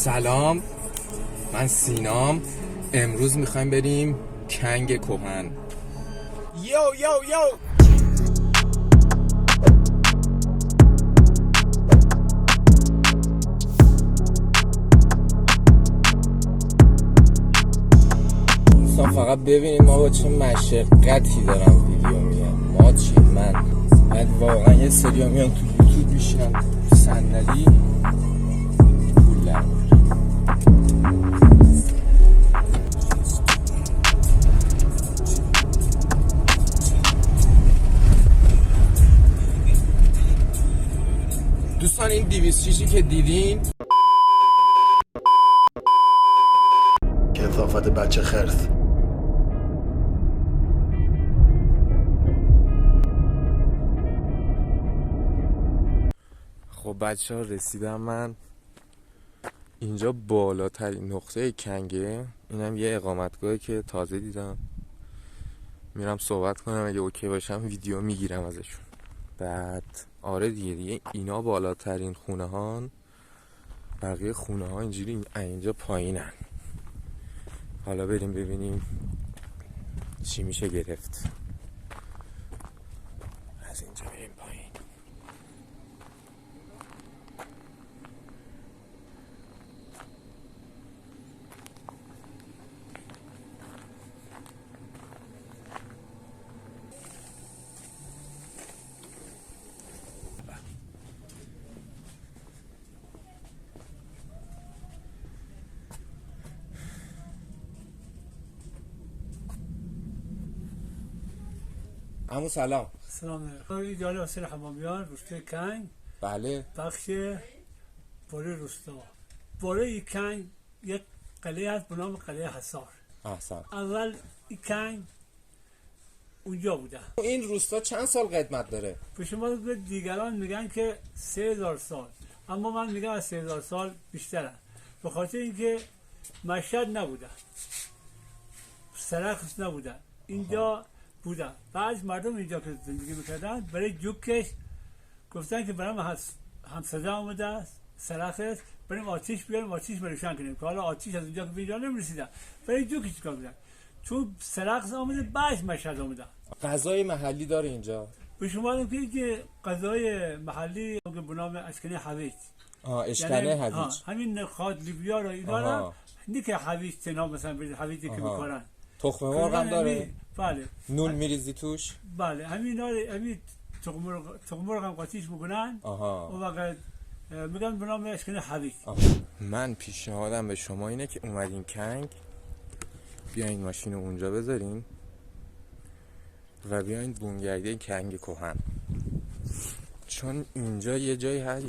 سلام، من سینام. امروز میخوایم بریم کنگ کهن. یو یو یو. دوستان فقط ببینید ما با چه مشقتی دارم ویدیو میگم. ما چی؟ من واقعا یه سری میان تو یوتیوب میشینم تو صندلی پول در میارم. دوستان این 206 که دیدین کثافت بچه خرس. خب بچه ها رسیدم. من اینجا بالاترین نقطه کنگه. اینم یه اقامتگاهی که تازه دیدم. میرم صحبت کنم، اگه اوکی باشم ویدیو میگیرم ازشون. بعد آره دیگه اینا بالاترین خونه هان، بقیه خونه ها اینجوری اینجا پایینن. حالا بریم ببینیم چی میشه گرفت. از اینجا بریم پایین. عمو سلام. سلام علیکم. ایداله واسه حمامیان روسته کنگ. بله. بخش باره روستا. باره کنگ یک قلعه هست به نام قلعه حصار. احسن. اول این کنگ اونجا بوده. این روستا چند سال قدمت داره؟ به شما دیگران میگن که 3000 سال، اما من میگم از 3000 سال بیشتره، به خاطر اینکه مشهد نبوده، سرخس نبوده، اینجا بودن. بعض مردم اینجا که زندگی میکردن برای جوکش گفتن که برام همساده آمده سرخس، بریم آتیش بیاریم آتیش روشن کنیم، که حالا آتیش از اونجا که به اینجا نمیرسیدن، برای جوکش چیکار بودن چون سرخس آمده بعد مشهد آمده. غذای محلی داره اینجا؟ به شما میگم که غذای محلی که به نام اشکنه هویج. اشکنه هویج. همین خاد لیبیا رو اینا نه که هویج تنها مثلا هویجی که میکنن. تخم مرغ هم داره؟ بله. نون میریزی توش؟ بله. همین تخم مرغ هم قاطیش میکنن. اون وقت میگن به نام اشکنه هویج. من پیشنهادم به شما اینه که اومدین کنگ، بیاین ماشین رو اونجا بذارین و بیاین بومگردی کنگ کهن، چون اینجا یه جایی هست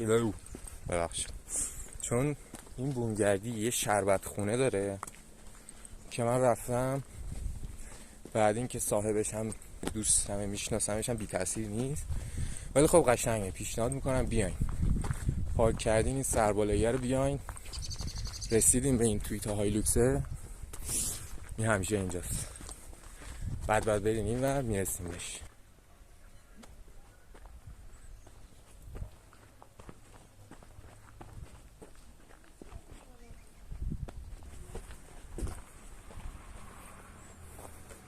ببخشید، چون این بومگردی یه شربت خونه داره که من رفتم، بعد این که صاحبش هم دوستمه میشناسمش هم بی تاثیر نیست، ولی خب قشنگه. پیشنهاد میکنم بیاین. پارک کردین این سربالاییه رو بیاین. رسیدیم به این تویتا هایلوکسه، این همیشه اینجاست. بعد بریم این ور میرسیم بهش.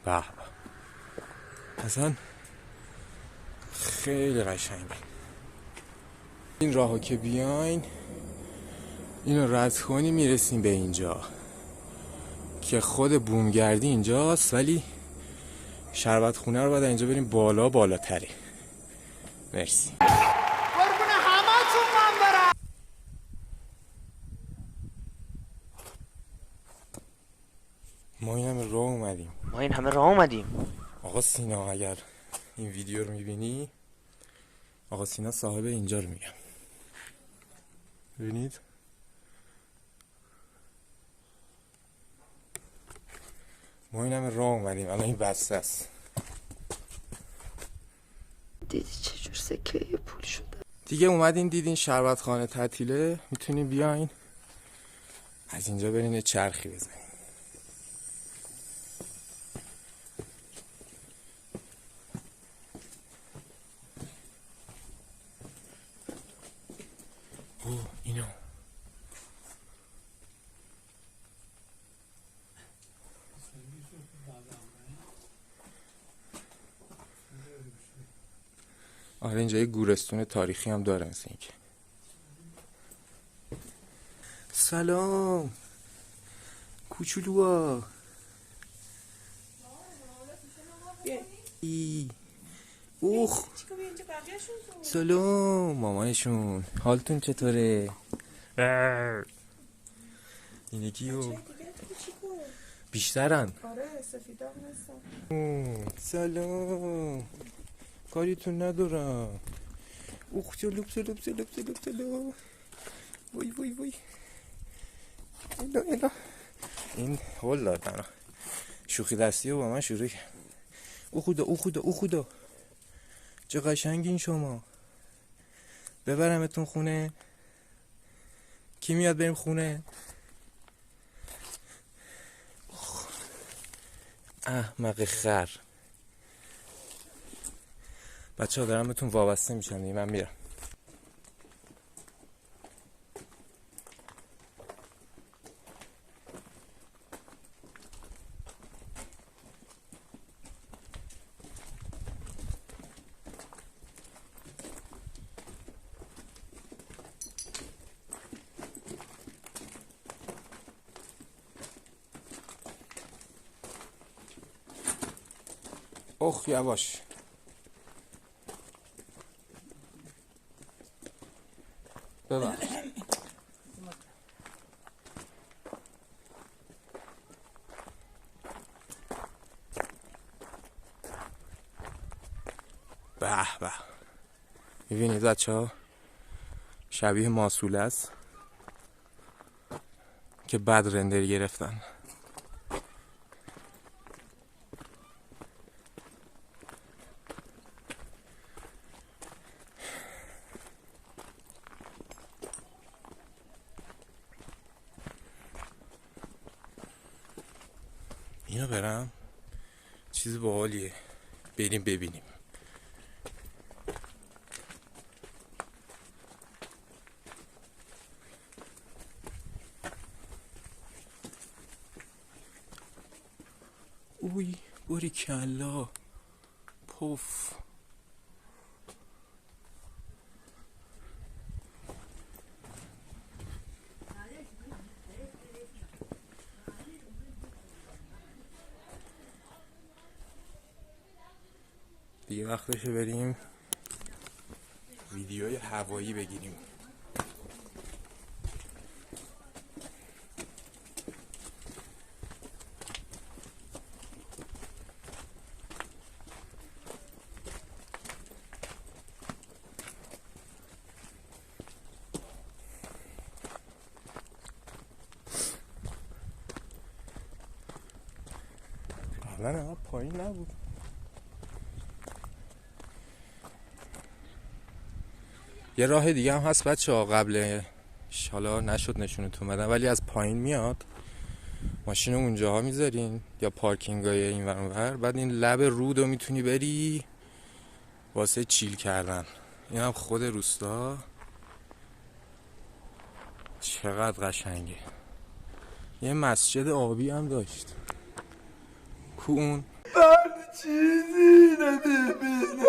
به اصلا خیلی قشنگه. این راهو که بیاین اینو رد کنی میرسیم به اینجا که خود بومگردی اینجاست، ولی شربت خونه رو باید اینجا بریم بالاتری. مرسی. قربون همتون من برم. ما این همه راه اومدیم. آقا سینا اگر این ویدیو رو میبینی، آقا سینا صاحب اینجا رو میگم، ببینید ما این همه راه اومدیم، الان این بسته است. دیدی چجور سکه پول شده دیگه. اومدین دیدین شربت خانه تعطیله، میتونین بیاین از اینجا برین یه چرخی بزنین. اینو آره اینجا یه گورستون تاریخی هم داره مثل اینکه. سلام کوچولوها. اوخ سلام مامانشون، حالتون چطوره؟ اینه کیو؟ بیشترن. آره سفیدم هستم. سلام کاریتون ندارم. اوخ سلام وای وای وای اینا این هول دادن شوخی دستی رو با من شروع کرد. او خدا چه قشنگین شما. ببرمتون خونه؟ کی میاد بریم خونه؟ احمق خر. بچه ها دارم بهتون وابسته میشم دیگه، من میرم. اخ یواش. ببخش. به به میبینید بچه ها شبیه ماسوله است که بد رندر گرفتن. اینو برم چیز باحالیه، بریم ببینیم. اوی باری کلا پف. دیگه وقتشه بریم ویدیوی هوایی بگیریم. نه پایین نبود. یه راه دیگه هم هست بچه ها، قبل حالا نشد نشونتون بدم، ولی از پایین میاد، ماشین اونجاها میذارین یا پارکینگ های این ور اون ور، بعد این لب رودو میتونی بری واسه چیل کردن. این هم خود روستا. چقدر قشنگه. یه مسجد آبی هم داشت. کو اون؟ من چیزی نمیبینم.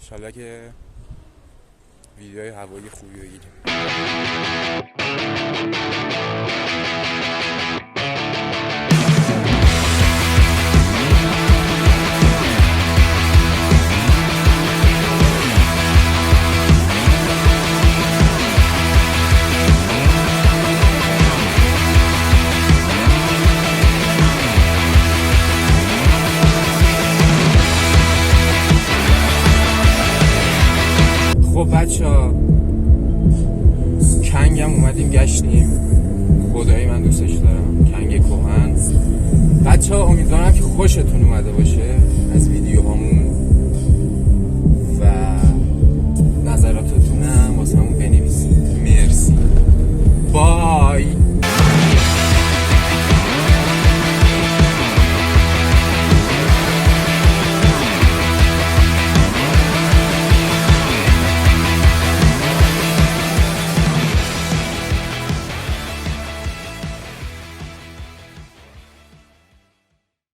انشالله که ویدیوهای هوایی خوبی بگیریم. خب بچه‌ها کنگ هم اومدیم گشتیم. خدایی من دوستش دارم، کنگ کهن. بچه‌ها امیدوارم که خوشتون اومده باشه از ویدیوهامون.